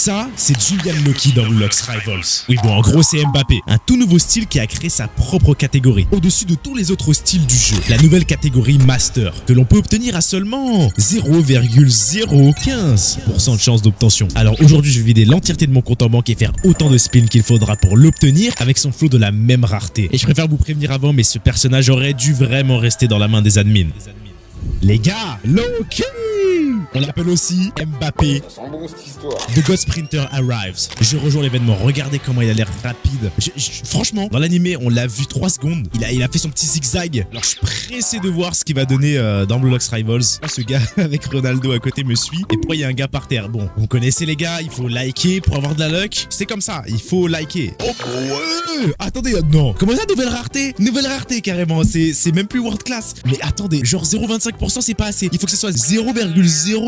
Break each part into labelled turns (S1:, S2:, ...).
S1: Ça, c'est Julian Lucky dans Roblox Rivals. Oui, bon, en gros, c'est Mbappé. Un tout nouveau style qui a créé sa propre catégorie. Au-dessus de tous les autres styles du jeu. La nouvelle catégorie Master, que l'on peut obtenir à seulement 0,015% de chance d'obtention. Alors aujourd'hui, je vais vider l'entièreté de mon compte en banque et faire autant de spins qu'il faudra pour l'obtenir avec son flow de la même rareté. Et je préfère vous prévenir avant, mais ce personnage aurait dû vraiment rester dans la main des admins. Les gars, Loki! On l'appelle aussi Mbappé.
S2: Ça sent bon cette histoire.
S1: The God Sprinter arrives. Je rejoins l'événement. Regardez comment il a l'air rapide. Franchement, dans l'animé, on l'a vu 3 secondes. Il a fait son petit zigzag. Alors, je suis pressé de voir ce qu'il va donner dans Roblox Rivals. Là, ce gars avec Ronaldo à côté me suit. Et pourquoi il y a un gars par terre? Bon, vous connaissez les gars, il faut liker pour avoir de la luck. C'est comme ça, il faut liker. Oh ouais! Attendez, non. Comment ça, nouvelle rareté? Nouvelle rareté carrément. C'est même plus world class. Mais attendez, genre 0,25% c'est pas assez. Il faut que ce soit 0,013.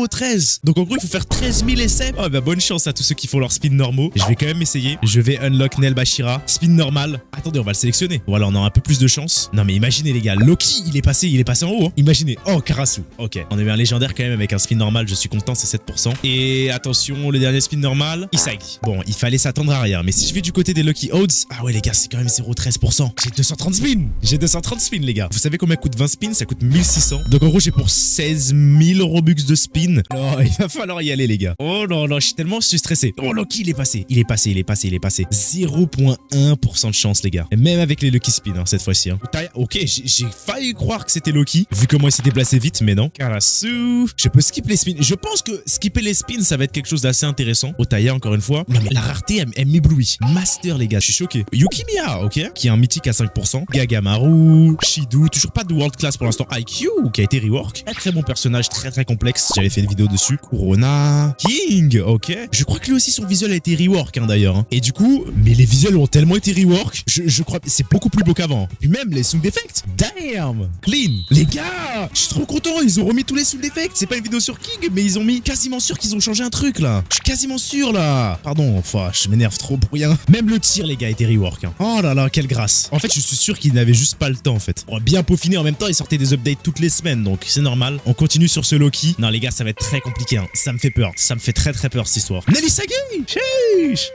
S1: Donc en gros, il faut faire 13 000 essais. Oh bah bonne chance à tous ceux qui font leur spin normaux. Je vais quand même essayer. Je vais unlock Nel Bashira. Spin normal. Attendez, on va le sélectionner. Voilà, on a un peu plus de chance. Non mais imaginez les gars, Loki, il est passé en haut. Hein. Imaginez. Oh, Karasu. Ok, on a eu un légendaire quand même avec un spin normal. Je suis content, c'est 7%. Et attention, le dernier spin normal, Isagi. Bon, il fallait s'attendre à rien. Mais si je vais du côté des Lucky Odds, ah ouais les gars, c'est quand même 0,13%. J'ai 230 spins. J'ai 230 spins les gars. Vous savez combien coûte 20 spins? Ça coûte 1600. Donc en gros, j'ai pour 16 000 Robux de spin. Oh, il va falloir y aller les gars. Oh non, non, je suis stressé. Oh Loki, il est passé. 0,1% de chance les gars. Et même avec les Lucky Spins hein, cette fois-ci. Hein. Ok, j'ai failli croire que c'était Loki. Vu comment il s'est déplacé vite, mais non. Karasu. Je peux skip les spins. Je pense que skipper les spins, ça va être quelque chose d'assez intéressant. Otaya, encore une fois. Non mais la rareté, elle m'éblouit. Master les gars, je suis choqué. Yukimiya, ok. Qui est un mythique à 5%. Gagamaru. Shidu. Toujours pas de world class pour l'instant. IQ, qui a été rework. Très bon personnage, très complexe. J'avais fait une vidéo dessus. Corona. King, ok. Je crois que lui aussi son visuel a été rework hein, d'ailleurs. Hein. Et du coup, mais les visuels ont tellement été rework, je crois que c'est beaucoup plus beau qu'avant. Et puis même les sound effects. Damn, clean. Les gars, je suis trop content. Ils ont remis tous les sound effects. C'est pas une vidéo sur King, mais ils ont mis quasiment sûr qu'ils ont changé un truc là. Je suis quasiment sûr là. Pardon, enfin, je m'énerve trop pour rien. Même le tir les gars a été rework. Hein. Oh là là, quelle grâce. En fait, je suis sûr qu'ils n'avaient juste pas le temps en fait. On va bien peaufiner en même temps. Ils sortaient des updates toutes les semaines, donc c'est normal. On continue sur ce Loki. Non les gars, ça va être très compliqué. Hein. Ça me fait peur. Ça me fait très peur cette histoire. Nelly Sagi,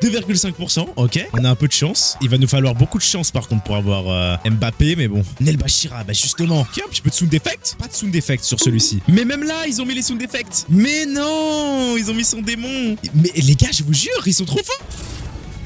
S1: 2,5%. Ok, on a un peu de chance. Il va nous falloir beaucoup de chance par contre pour avoir Mbappé, mais bon. Nel Bashira, bah justement. Ok, un petit peu de sound effect. Pas de sound effect sur celui-ci. Mais même là, ils ont mis les sound effects. Mais non, ils ont mis son démon. Mais les gars, je vous jure, ils sont trop forts.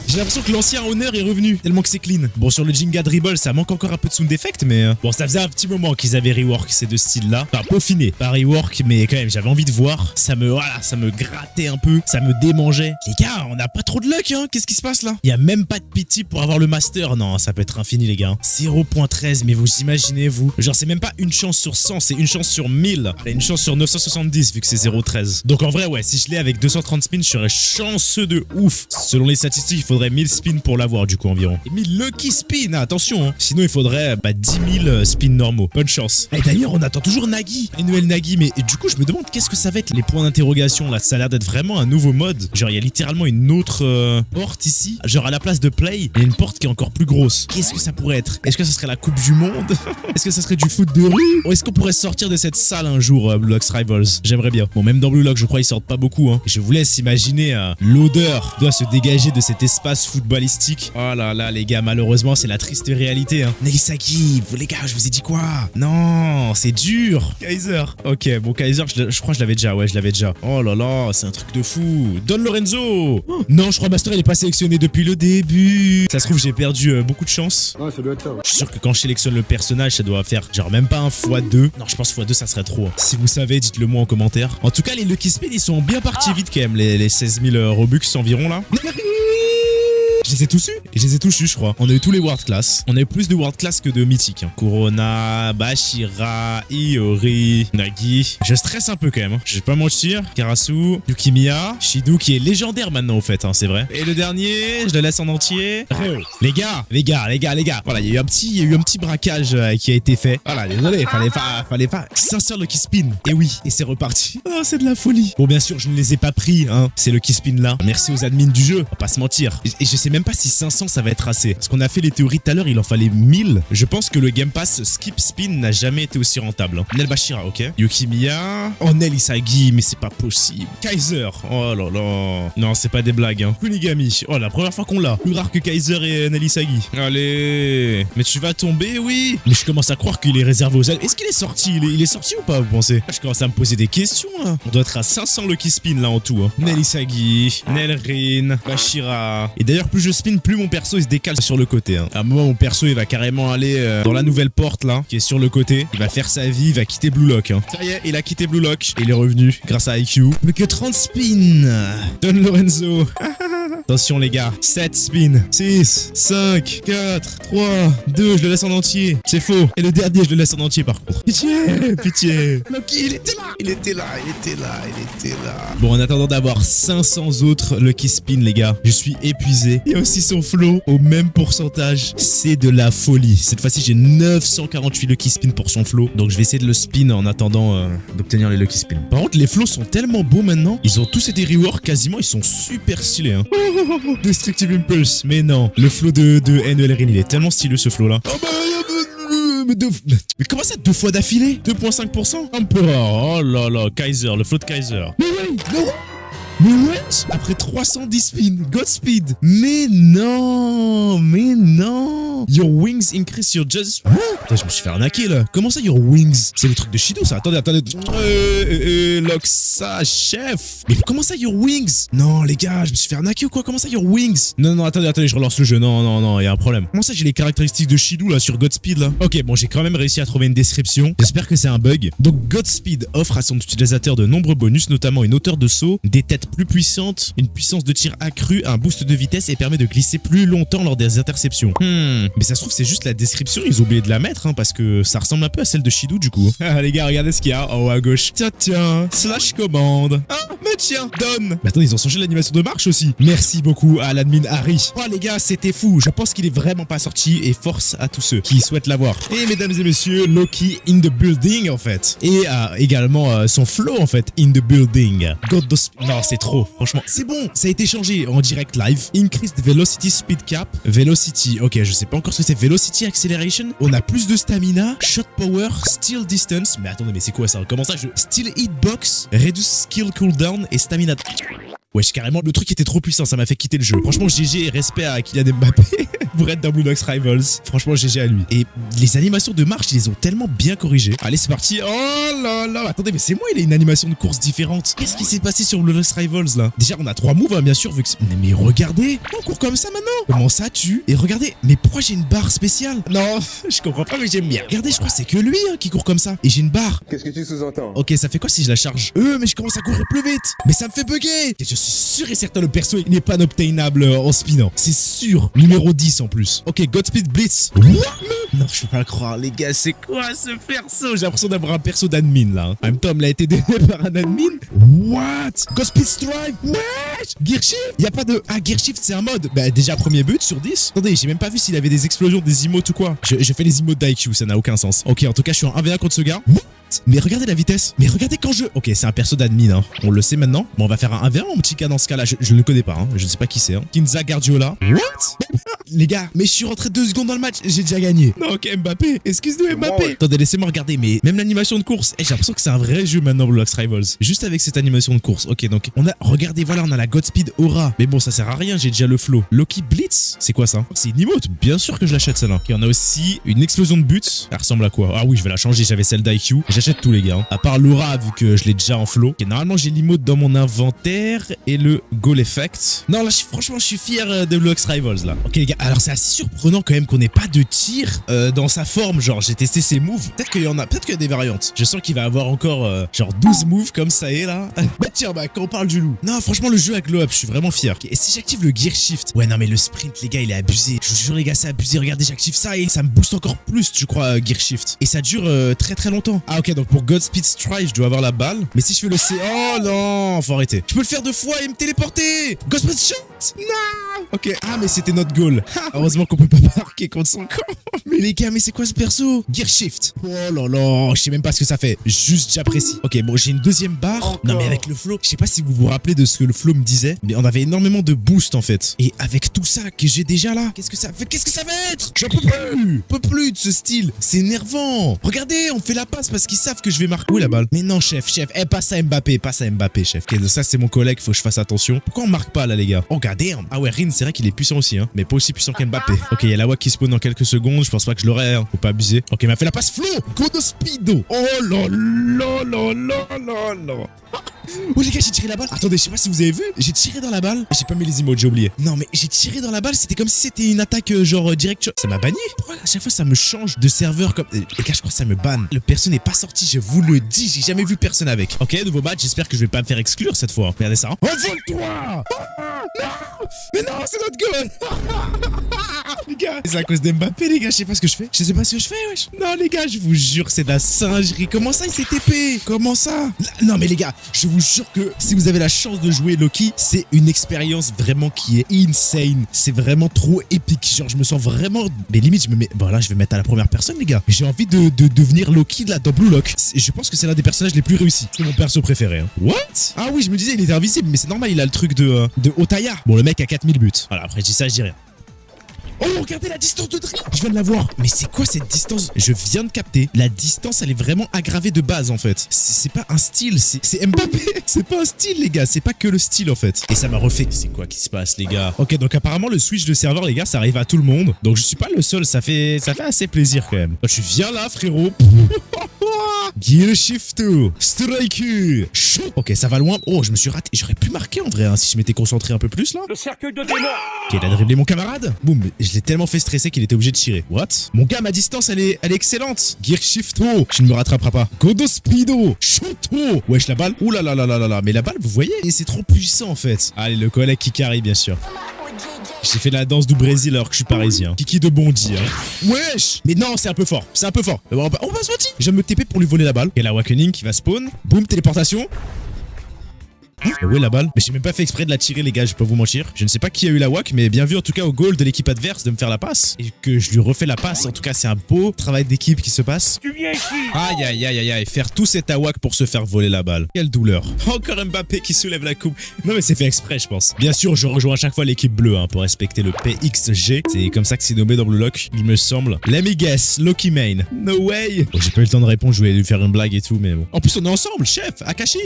S1: J'ai l'impression que l'ancien honneur est revenu, tellement que c'est clean. Bon, sur le Jenga Dribble, ça manque encore un peu de sound effect, mais... Bon, ça faisait un petit moment qu'ils avaient rework ces deux styles-là. Enfin, peaufiné, pas rework, mais quand même, j'avais envie de voir. Ça me grattait un peu, ça me démangeait. Les gars, on n'a pas trop de luck, hein. Qu'est-ce qui se passe, là? Il y a même pas de pity pour avoir le master. Non, ça peut être infini, les gars. 0,13, mais vous imaginez, vous. Genre, c'est même pas une chance sur 100, c'est une chance sur 1000. Une chance sur 970, vu que c'est 0,13. Donc, en vrai, ouais, si je l'ai avec 230 spins, je serais chanceux de ouf. Selon les statistiques, il faudrait 1000 spins pour l'avoir du coup environ. Et 1000 lucky spins, attention hein. Sinon il faudrait 10 000 spins normaux. Bonne chance. Et d'ailleurs on attend toujours Nagi. Et Noël Nagi, mais du coup je me demande qu'est-ce que ça va être les points d'interrogation là. Ça a l'air d'être vraiment un nouveau mode. Genre il y a littéralement une autre porte ici. Genre à la place de play, il y a une porte qui est encore plus grosse. Qu'est-ce que ça pourrait être? Est-ce que ça serait la coupe du monde? Est-ce que ça serait du foot de rue? Ou est-ce qu'on pourrait sortir de cette salle un jour Roblox Rivals? J'aimerais bien. Bon même dans Blue Lock je crois ils sortent pas beaucoup hein. Je vous laisse imaginer l'odeur doit se dégager de cet espace footballistique. Oh là là les gars, malheureusement c'est la triste réalité hein. Nelly Sagi, vous les gars, je vous ai dit quoi? Non, c'est dur. Kaiser. Ok, bon Kaiser, je crois que je l'avais déjà, ouais je l'avais déjà. Oh là là, c'est un truc de fou. Don Lorenzo. Oh, non, je crois Master il est pas sélectionné depuis le début. Ça se trouve j'ai perdu beaucoup de chance.
S2: Ouais, ça doit être ça. Ouais.
S1: Je suis sûr que quand je sélectionne le personnage, ça doit faire genre même pas un x2. Non, je pense x2 ça serait trop. Si vous savez, dites-le moi en commentaire. En tout cas, les Lucky Spin ils sont bien partis vite quand même, les 16 000 Robux environ là. Je les ai tous eu. Je les ai tous eu, je crois. On a eu tous les World Class. On a eu plus de World Class que de mythiques. Hein. Corona, Bashira, Iori, Nagi. Je stresse un peu quand même. Hein. Je vais pas mentir. Karasu, Yukimiya, Shidu qui est légendaire maintenant au fait, hein, c'est vrai. Et le dernier, je le laisse en entier. Reo. Les gars. Voilà, il y a eu un petit braquage qui a été fait. Voilà, désolé, fallait pas. Sincère Lucky Spin. Et oui, et c'est reparti. Oh, c'est de la folie. Bon, bien sûr, je ne les ai pas pris, hein. C'est Lucky Spin là. Merci aux admins du jeu. On va pas se mentir. Et je sais même même pas si 500 ça va être assez. Parce qu'on a fait les théories tout à l'heure, il en fallait 1000. Je pense que le Game Pass Skip Spin n'a jamais été aussi rentable. Hein. Nel Bashira, ok. Yukimiya. Oh, Nel Isagi, mais c'est pas possible. Kaiser. Oh là là. Non, c'est pas des blagues. Hein. Kunigami. Oh, la première fois qu'on l'a. Plus rare que Kaiser et Nel Isagi. Allez. Mais tu vas tomber, oui. Mais je commence à croire qu'il est réservé aux ailes. Est-ce qu'il est sorti? Il est sorti ou pas, vous pensez? Je commence à me poser des questions, là. On doit être à 500 Lucky Spin, là, en tout. Hein. Nel Isagi. Nel Rin. Bashira. Et d'ailleurs, plus je spin, plus mon perso, il se décale sur le côté. Hein. À un moment, mon perso, il va carrément aller dans la nouvelle porte, là, qui est sur le côté. Il va faire sa vie, il va quitter Blue Lock. Hein. Ça y est, il a quitté Blue Lock. Et il est revenu grâce à IQ. Mais que 30 spins. Don Lorenzo. Attention les gars, 7 spins, 6, 5, 4, 3, 2, je le laisse en entier. C'est faux. Et le dernier, je le laisse en entier par contre. Pitié, pitié. Lucky, il était là, il était là, il était là, il était là. Bon, en attendant d'avoir 500 autres Lucky Spin, les gars, je suis épuisé. Il y a aussi son flow au même pourcentage. C'est de la folie. Cette fois-ci, j'ai 948 Lucky Spin pour son flow. Donc, je vais essayer de le spin en attendant d'obtenir les Lucky Spin. Par contre, les flows sont tellement beaux maintenant. Ils ont tous été rework quasiment. Ils sont super stylés, hein. Destructive Impulse, mais non. Le flow de NL Rin, il est tellement stylé ce flow là. Oh bah, mais comment ça 2 fois d'affilée? 2,5%? Emperor, oh là là, Kaiser, le flow de Kaiser. Mais oui, non. Mais wesh, après 310 spins, Godspeed. Mais non, mais non. Your wings increase your just... Putain, je me suis fait arnaquer là. Comment ça, your wings? C'est le truc de Shido ça. Attendez, attendez. Loxa, chef. Mais comment ça, your wings? Non, les gars, je me suis fait arnaquer ou quoi? Comment ça, your wings? Non, non, attendez, attendez, je relance le jeu. Non, non, non, il y a un problème. Comment ça, j'ai les caractéristiques de Shido là sur Godspeed là? Ok, bon, j'ai quand même réussi à trouver une description. J'espère que c'est un bug. Donc, Godspeed offre à son utilisateur de nombreux bonus, notamment une hauteur de saut, des têtes plus puissante, une puissance de tir accrue, un boost de vitesse et permet de glisser plus longtemps lors des interceptions. Mais ça se trouve c'est juste la description, ils ont oublié de la mettre hein, parce que ça ressemble un peu à celle de Shido du coup. Ah les gars, regardez ce qu'il y a en haut à gauche. Tiens, tiens, slash commande. Ah, mais tiens, donne. Mais attends, ils ont changé l'animation de marche aussi. Merci beaucoup à l'admin Harry. Oh les gars, c'était fou. Je pense qu'il est vraiment pas sorti et force à tous ceux qui souhaitent l'avoir. Et mesdames et messieurs, Loki in the building en fait. Et également son flow en fait, in the building. God non, c'est trop. Franchement, c'est bon, ça a été changé en direct live. Increased Velocity Speed Cap. Velocity, ok, je sais pas encore ce que c'est. Velocity Acceleration. On a plus de stamina. Shot Power. Still Distance. Mais attendez, mais c'est quoi ça? Comment ça? Still Hitbox. Reduce Skill Cooldown et Stamina. Wesh, carrément, le truc était trop puissant, ça m'a fait quitter le jeu. Franchement, GG et respect à Kylian Mbappé pour être dans Blue Lock Rivals. Franchement, GG à lui. Et les animations de marche, ils les ont tellement bien corrigées. Allez, c'est parti. Oh là là. Attendez, mais c'est moi, il a une animation de course différente. Qu'est-ce qui s'est passé sur Blue Lock Rivals là? Déjà, on a 3 moves, hein, bien sûr, vu que mais regardez, on court comme ça maintenant. Comment ça tue? Et regardez, mais pourquoi j'ai une barre spéciale? Non, je comprends pas, mais j'aime bien. Regardez, je crois que c'est que lui hein, qui court comme ça. Et j'ai une barre.
S2: Qu'est-ce que tu sous-entends?
S1: Ok, ça fait quoi si je la charge? Mais je commence à courir plus vite. Mais ça me fait bugger. Et je suis sûr et certain, le perso il n'est pas obtainable en spinant. C'est sûr. Numéro 10 en plus. Ok, Godspeed Blitz. Non, je peux pas le croire, les gars. C'est quoi ce perso? J'ai l'impression d'avoir un perso d'admin là. En même temps, il a été donné par un admin. What? Godspeed Strike. What? Gear Shift? Y a pas de... Ah, Gear Shift, c'est un mode. Bah, déjà, premier but sur 10. Attendez, j'ai même pas vu s'il avait des explosions, des emotes ou quoi. Je fais les emotes d'IQ, ça n'a aucun sens. Ok, en tout cas, je suis en 1v1 contre ce gars. Mais regardez la vitesse. Mais regardez quand je... Ok, c'est un perso d'admin, hein. On le sait maintenant. Bon, on va faire un 1v1, mon petit cas, dans ce cas-là. Je le connais pas, hein. Je sais pas qui c'est, hein. Kinza Guardiola. What? Les gars, mais je suis rentré 2 secondes dans le match. J'ai déjà gagné. Non, ok, Mbappé. Excuse-nous, Mbappé. Ouais. Attendez, laissez-moi regarder. Mais même l'animation de course. J'ai l'impression que c'est un vrai jeu maintenant, Blue Lock Rivals. Juste avec cette animation de course. Ok, donc, on a... Regardez, voilà, on a la Godspeed Aura. Mais bon, ça sert à rien. J'ai déjà le flow. Loki Blitz. C'est quoi ça? C'est une emote. Bien sûr que je l'achète, celle-là. Et on a aussi une explosion de but. Elle ressemble à quoi? Ah oui, je vais la changer. J'avais celle d'IQ. J'achète tous les gars, hein. À part Laura, vu que je l'ai déjà en flow. Et normalement, j'ai l'emote dans mon inventaire et le goal effect. Non, là, franchement, je suis fier de Blue Lock Rivals, là. Ok, les gars, alors c'est assez surprenant quand même qu'on n'ait pas de tir dans sa forme. Genre, j'ai testé ses moves. Peut-être qu'il y en a, peut-être qu'il y a des variantes. Je sens qu'il va avoir encore genre 12 moves comme ça est là. Bah tiens, bah quand on parle du loup. Non, franchement, le jeu à glow up, je suis vraiment fier. Et si j'active le gear shift? Ouais, non, mais le sprint, les gars, il est abusé. Je vous jure, les gars, c'est abusé. Regardez, j'active ça et ça me booste encore plus, je crois, gear shift. Et ça dure très très longtemps. Ah, ok, donc pour Godspeed Strike, je dois avoir la balle. Mais si je fais le C... Oh non, faut arrêter. Je peux le faire 2 fois et me téléporter. Godspeed Shot. Non. Ok, ah, mais c'était notre goal. Heureusement qu'on peut pas marquer contre son camp. Mais les gars, mais c'est quoi ce perso? Gear Shift. Oh là là, je sais même pas ce que ça fait. Juste, j'apprécie. Ok, bon, j'ai une deuxième barre.
S2: Encore.
S1: Non, mais avec le flow, je sais pas si vous vous rappelez de ce que le flow me disait, mais on avait énormément de boost en fait. Et avec tout ça que j'ai déjà là, qu'est-ce que ça fait? Qu'est-ce que ça va être? J'en peux plus. Je peux plus de ce style. C'est énervant. Regardez, on fait la passe parce qu'ils savent que je vais marquer. Où est la balle? Mais non, chef. Eh, passe à Mbappé, chef. Ok, ça c'est mon collègue, faut que je fasse attention. Pourquoi on marque pas là, les gars? Oh, regardez. Ah ouais, Rin, c'est vrai qu'il est puissant aussi, hein. Mais pas aussi puissant qu'Mbappé. Ok, il y a la WAC qui spawn dans quelques secondes. Je pense pas que je l'aurai, hein. Faut pas abuser. Ok, il m'a fait la passe flow. Go de speedo. Oh là là là là là là. Oh les gars, j'ai tiré la balle. Attendez, je sais pas si vous avez vu. J'ai tiré dans la balle. J'ai pas mis les emotes, j'ai oublié. Non, mais j'ai tiré dans la balle. C'était comme si c'était une attaque genre direct. Ça m'a banni. Pourquoi à chaque fois ça me change de serveur comme. Les gars, je crois que ça me banne. Le perso n'est pas sorti, je vous le dis. J'ai jamais vu personne avec. Ok, nouveau match. J'espère que je vais pas me faire exclure cette fois. Regardez ça. Envole-toi. Non. Mais non, c'est notre goal. Les gars, c'est à cause d'Mbappé, les gars. Je sais pas ce que je fais. Je sais pas ce que je fais, wesh. Non, les gars, je vous jure, c'est de la singerie. Comment ça, il s'est TP? Comment ça? Non, mais les gars, je vous jure que si vous avez la chance de jouer Loki, c'est une expérience vraiment qui est insane. C'est vraiment trop épique. Genre, je me sens vraiment. Mais limite, je me mets. Bon, là, je vais mettre à la première personne, les gars. J'ai envie de devenir Loki de la Blue Lock. Je pense que c'est l'un des personnages les plus réussis. C'est mon perso préféré. Hein. What? Ah oui, je me disais, il était invisible, mais c'est normal, il a le truc de Otaya. Bon, le mec a 4000 buts. Voilà, après, je dis ça, je dis rien. Oh, regardez la distance de dribble. Je viens de la voir. Mais c'est quoi cette distance? Je viens de capter. La distance, elle est vraiment aggravée de base, en fait. C'est pas un style, c'est Mbappé. C'est pas un style, les gars. C'est pas que le style, en fait. Et ça m'a refait. C'est quoi qui se passe, les gars? Ok, donc apparemment, le switch de serveur, les gars, ça arrive à tout le monde. Donc je suis pas le seul. Ça fait assez plaisir, quand même. Je viens là, frérot. Gear Shift, Strike, Shoot. Ok, ça va loin. Oh, je me suis raté. J'aurais pu marquer en vrai, hein, si je m'étais concentré un peu plus là.
S2: Le cercueil de démon.
S1: Ok, il a dribblé mon camarade. Boum, je l'ai tellement fait stresser qu'il était obligé de tirer. What? Mon gars, ma distance, elle est excellente. Gear Shift, je ne me rattraperai pas. Godo Speedo, Shoot. Wesh, la balle. Ouh là là là là là là. Mais la balle, vous voyez? Et c'est trop puissant en fait. Allez, le collègue qui carry, bien sûr. J'ai fait la danse du Brésil alors que je suis parisien. Kiki de Bondy, hein. Wesh! Mais non, c'est un peu fort. C'est un peu fort. On va se mentir. Je vais me TP pour lui voler la balle. Et la Awakening qui va spawn. Boum, téléportation. Où est la balle? Mais j'ai même pas fait exprès de la tirer, les gars, je peux vous mentir. Je ne sais pas qui a eu la WAC, mais bien vu en tout cas au goal de l'équipe adverse de me faire la passe. Et que je lui refais la passe. En tout cas, c'est un beau travail d'équipe qui se passe.
S2: Tu viens ici.
S1: Aïe aïe aïe aïe aïe. Faire tout cet AWAC pour se faire voler la balle. Quelle douleur. Encore Mbappé qui soulève la coupe. Non mais c'est fait exprès, je pense. Bien sûr, je rejoins à chaque fois l'équipe bleue hein, pour respecter le PXG. C'est comme ça que c'est nommé dans Blue Lock, il me semble. Let me guess, Loki main. No way. Bon, j'ai pas eu le temps de répondre, je voulais lui faire une blague et tout, mais bon. En plus, on est ensemble, chef, Akashi.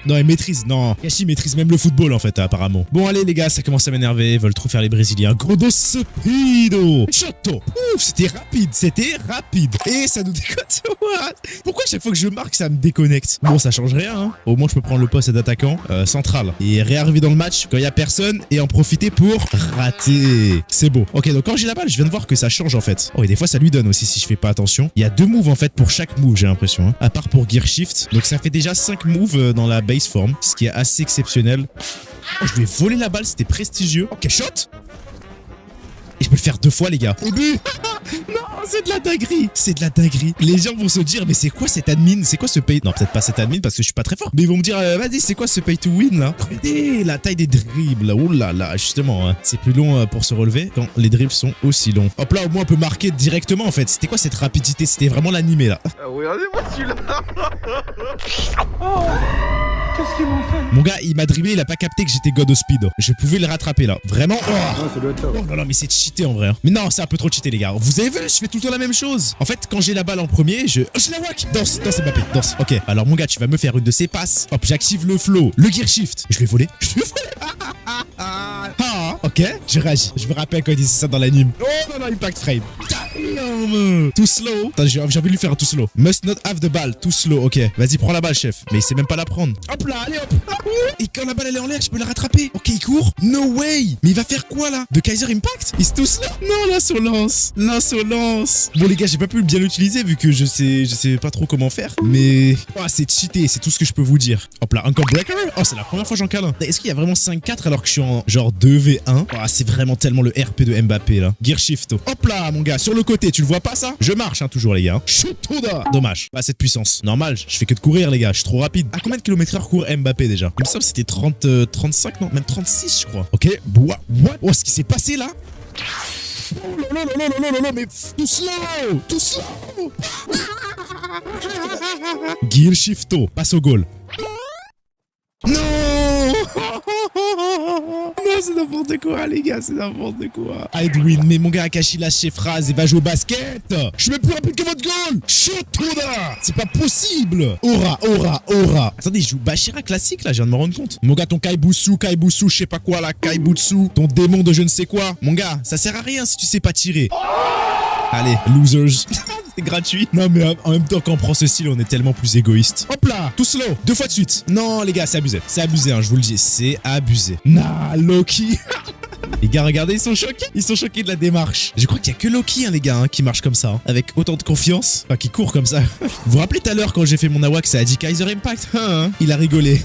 S1: Non, il maîtrise, non. Akashi maîtrise même le football en fait, apparemment. Bon, allez les gars, ça commence à m'énerver. Ils veulent trop faire les Brésiliens. Grodo speedo. Choto. Ouf, c'était rapide. Et ça nous déconnecte. Pourquoi chaque fois que je marque, ça me déconnecte? Bon, ça change rien, hein. Au moins, je peux prendre le poste d'attaquant central. Et réarriver dans le match quand il y a personne et en profiter pour rater. C'est beau. Ok, donc quand j'ai la balle, je viens de voir que ça change en fait. Oh, et des fois, ça lui donne aussi si je fais pas attention. Il y a 2 moves en fait pour chaque move, j'ai l'impression. Hein. À part pour Gear Shift. Donc ça fait déjà 5 moves dans la base form, ce qui est assez exceptionnel. Oh, je lui ai volé la balle, c'était prestigieux. Ok, shot. Et je peux le faire 2 fois, les gars. Au but. Non, c'est de la dinguerie. C'est de la dinguerie. Les gens vont se dire, mais c'est quoi cet admin? C'est quoi ce pay... Non, peut-être pas cet admin parce que je suis pas très fort. Mais ils vont me dire, vas-y, c'est quoi ce pay to win, là? Regardez la taille des dribbles. Oh là là, justement, hein. C'est plus long pour se relever quand les dribbles sont aussi longs. Hop là, au moins, on peut marquer directement, en fait. C'était quoi cette rapidité? C'était vraiment l'animé, là.
S2: Regardez-moi celui-là. Oh, qu'est-ce qu'ils m'ont fait?
S1: Mon gars, il m'a dribblé, il a pas capté que j'étais God of Speed. Je pouvais le rattraper, là. Vraiment. Oh,
S2: Ça doit être ça.
S1: oh là là, mais c'est cheaté en vrai. Hein. Mais non, c'est un peu trop cheaté, les gars. Vous avez vu, je fais tout le temps la même chose. En fait, quand j'ai la balle en premier, je la whack. Danse, Mbappé, danse. Ok, alors mon gars, tu vas me faire une de ces passes. Hop, j'active le flow, le gear shift. Je lui ai volé. Ok, je réagis. Je me rappelle quand il disait ça dans l'anime. Oh non, non, impact frame. Damn. Too slow. Attends, j'ai envie de lui faire un too slow. Must not have the ball. Too slow. Ok, vas-y, prends la balle, chef. Mais il sait même pas la prendre. Hop là, allez hop. Et quand la balle elle est en l'air, je peux la rattraper. Ok, il court. No way. Mais il va faire quoi là? De Kaiser Impact? Il se too slow. Non, l'insolence. L'insolence. Bon, les gars, j'ai pas pu bien l'utiliser vu que je sais pas trop comment faire. Mais. Oh, c'est cheaté. C'est tout ce que je peux vous dire. Hop là, encore breaker. Oh, c'est la première fois que j'en cale un. Est-ce qu'il y a vraiment 5-4 alors que je suis en genre 2v1? Oh, c'est vraiment tellement le RP de Mbappé là. Gear shift. Hop là, mon gars, sur le côté, tu le vois pas ça? Je marche hein, toujours les gars. Shotoda. Dommage. Pas cette puissance. Normal, je fais que de courir les gars, je suis trop rapide. À combien de kilomètres/heure court Mbappé déjà? Il me semble que c'était 35 non, même 36 je crois. Ok. What? Oh, ce qui s'est passé là? Oh là là là là là là là, mais tout slow. Tout slow. Gear shifto, passe au goal. Non. Non, c'est n'importe quoi, les gars, c'est n'importe quoi. Edwin, mais mon gars, Akashi lâche ses phrases et va jouer au basket. Je suis même plus rapide que votre goal. Shotoda. C'est pas possible. Aura, aura, aura. Attendez, je joue Bashira classique, là, je viens de me rendre compte. Mon gars, ton Kaibusu, je sais pas quoi, là, Kaibutsu, ton démon de je ne sais quoi. Mon gars, ça sert à rien si tu sais pas tirer. Allez, losers. C'est gratuit. Non, mais en même temps, quand on prend ce style, on est tellement plus égoïste. Hop là, tout slow, 2 fois de suite. Non, les gars, c'est abusé. C'est abusé, hein, je vous le dis, c'est abusé. Nah, Loki. Les gars, regardez, ils sont choqués. Ils sont choqués de la démarche. Je crois qu'il y a que Loki, hein, les gars, hein, qui marche comme ça, hein, avec autant de confiance. Enfin, qui court comme ça. Vous vous rappelez tout à l'heure quand j'ai fait mon awak, ça a dit Kaiser Impact, hein, il a rigolé.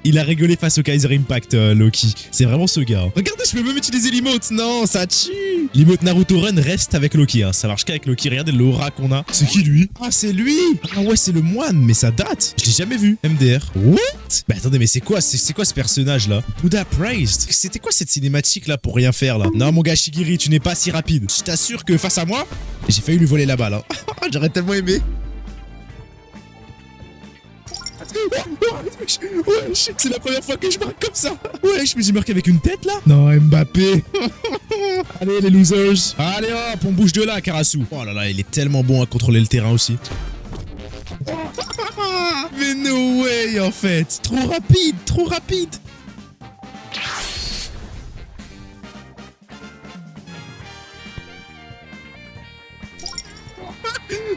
S1: Il a rigolé face au Kaiser Impact, Loki. C'est vraiment ce gars. Regardez, je peux même utiliser l'emote. Non, ça tue. L'emote Naruto Run reste avec Loki. Hein. Ça marche qu'avec Loki. Regardez l'aura qu'on a. C'est qui lui? Ah, c'est lui. Ah ouais, c'est le moine. Mais ça date. Je l'ai jamais vu. MDR. What? Bah attendez, mais c'est quoi ce personnage là? Buddha Praised. C'était quoi cette cinématique là pour rien faire là? Non, mon gars Shigiri, tu n'es pas si rapide. Je t'assure que face à moi, j'ai failli lui voler la balle. Hein. J'aurais tellement aimé. Ouais, c'est la première fois que je marque comme ça. Ouais, je me suis marqué avec une tête là. Non, Mbappé. Allez les losers. Allez hop, on bouge de là, Karasu. Oh là là, il est tellement bon à contrôler le terrain aussi. Mais no way en fait. Trop rapide, trop rapide.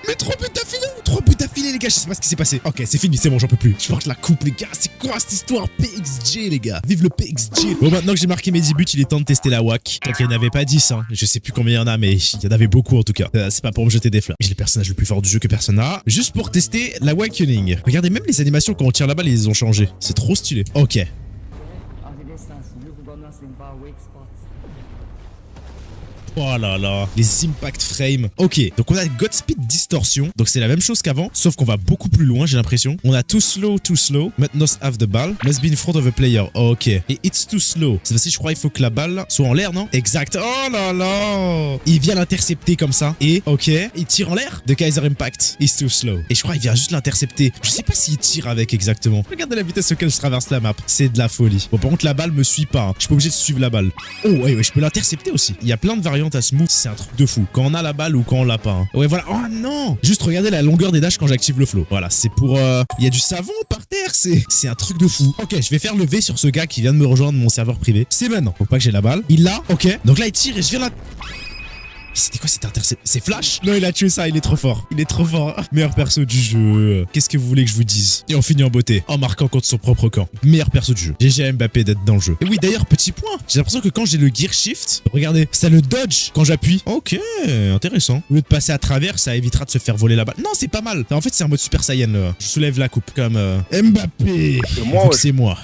S1: Mais 3 buts d'affilée! 3 buts d'affilée, les gars, je sais pas ce qui s'est passé. Ok, c'est fini, c'est bon, j'en peux plus. Je porte la coupe, les gars. C'est quoi cette histoire? PXG, les gars. Vive le PXG. Bon, maintenant que j'ai marqué mes 10 buts, il est temps de tester la WAC. Donc, il n'y en avait pas 10, hein. Je sais plus combien il y en a, mais il y en avait beaucoup en tout cas. C'est pas pour me jeter des fleurs. J'ai le personnage le plus fort du jeu que personne n'a. Juste pour tester la Awakening. Regardez, même les animations quand on tire la balle, ils les ont changées. C'est trop stylé. Ok. Oh là là, les impact frames. Ok, donc on a Godspeed Distortion. Donc c'est la même chose qu'avant, sauf qu'on va beaucoup plus loin, j'ai l'impression. On a too slow, must have the ball, must be in front of a player. Ok, et it's too slow. Cette fois-ci, je crois il faut que la balle soit en l'air, non? Exact. Oh là là. Il vient l'intercepter comme ça. Et, ok, il tire en l'air de Kaiser Impact. It's too slow. Et je crois il vient juste l'intercepter. Je sais pas s'il tire avec exactement. Regardez la vitesse auquel je traverse la map. C'est de la folie. Bon, par contre, la balle me suit pas. Hein. Je suis pas obligé de suivre la balle. Oh, ouais, je peux l'intercepter aussi. Il y a plein de variantes à ce move, c'est un truc de fou. Quand on a la balle ou quand on l'a pas. Hein. Ouais, voilà. Oh non! Juste regardez la longueur des dashs quand j'active le flow. Voilà, c'est pour... Il y a du savon par terre, c'est un truc de fou. Ok, je vais faire le V sur ce gars qui vient de me rejoindre mon serveur privé. C'est maintenant. Faut pas que j'ai la balle. Il l'a, ok. Donc là, il tire et je viens là... C'était quoi cette interception? C'est Flash? Non, il a tué ça, il est trop fort. Il est trop fort. Meilleur perso du jeu. Qu'est-ce que vous voulez que je vous dise? Et on finit en beauté, en marquant contre son propre camp. Meilleur perso du jeu. GG Mbappé d'être dans le jeu. Et oui, d'ailleurs, petit point. J'ai l'impression que quand j'ai le gear shift, regardez, ça le dodge quand j'appuie. Ok, intéressant. Au lieu de passer à travers, ça évitera de se faire voler la balle. Non, c'est pas mal. En fait, c'est un mode Super Saiyan. Là. Je soulève la coupe comme Mbappé. C'est moi.